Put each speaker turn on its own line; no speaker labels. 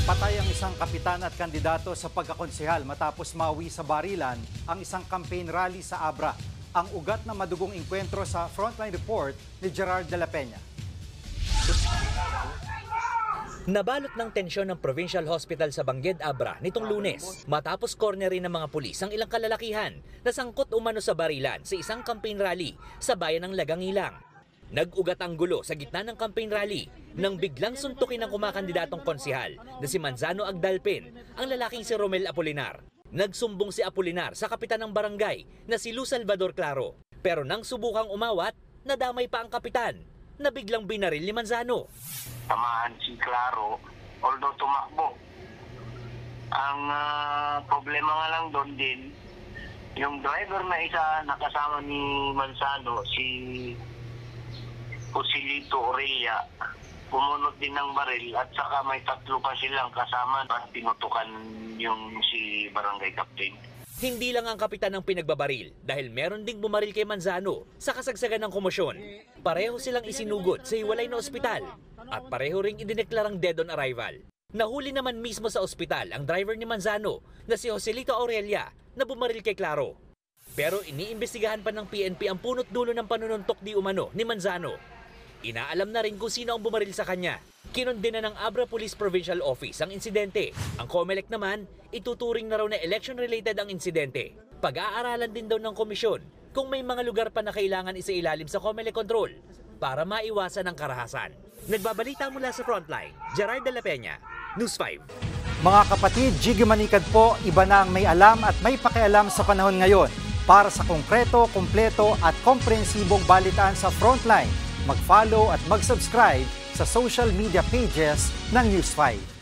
Patay ang isang kapitan at kandidato sa pagkakonsehal matapos mawi sa barilan ang isang campaign rally sa Abra. Ang ugat na madugong engkwentro sa Frontline Report ni Gerard de la Peña.
Nabalot ng tensyon ng Provincial Hospital sa Bangged, Abra nitong Lunes matapos cornerin ng mga pulis ang ilang kalalakihan na sangkot umano sa barilan sa isang campaign rally sa bayan ng Lagangilang. Nag-ugat ang gulo sa gitna ng campaign rally nang biglang suntukin ng kumakandidatong konsehal na si Manzano Agdalpin ang lalaking si Romel Apolinar. Nagsumbong si Apolinar sa kapitan ng barangay na si Luz Salvador Claro. Pero nang subukang umawat, nadamay pa ang kapitan na biglang binaril ni Manzano.
Tamaan si Claro, although tumakbo. Ang problema nga lang doon din, yung driver na isa nakasama ni Manzano, si Joselito Aurelia, pumunot din ng baril at saka may tatlo pa silang kasama at tinutukan yung si barangay captain.
Hindi lang ang kapitan ang pinagbabaril dahil meron ding bumaril kay Manzano sa kasagsagan ng komosyon. Pareho silang isinugod sa hiwalay na ospital at pareho ring idineklarang dead on arrival. Nahuli naman mismo sa ospital ang driver ni Manzano na si Joselito Aurelia na bumaril kay Claro. Pero iniimbestigahan pa ng PNP ang punot dulo ng panununtok di umano ni Manzano. Inaalam na rin kung sino ang bumaril sa kanya. Kinondena ng Abra Police Provincial Office ang insidente. Ang COMELEC naman, ituturing na raw na election-related ang insidente. Pag-aaralan din daw ng komisyon kung may mga lugar pa na kailangan isailalim sa COMELEC control para maiwasan ang karahasan. Nagbabalita mula sa Frontline, Gerard de la Peña, News 5.
Mga kapatid, Jiggy Manikad po, iba na ang may alam at may pakialam sa panahon ngayon. Para sa konkreto, kumpleto at komprehensibong balitaan sa Frontline, mag-follow at mag-subscribe sa social media pages ng News 5.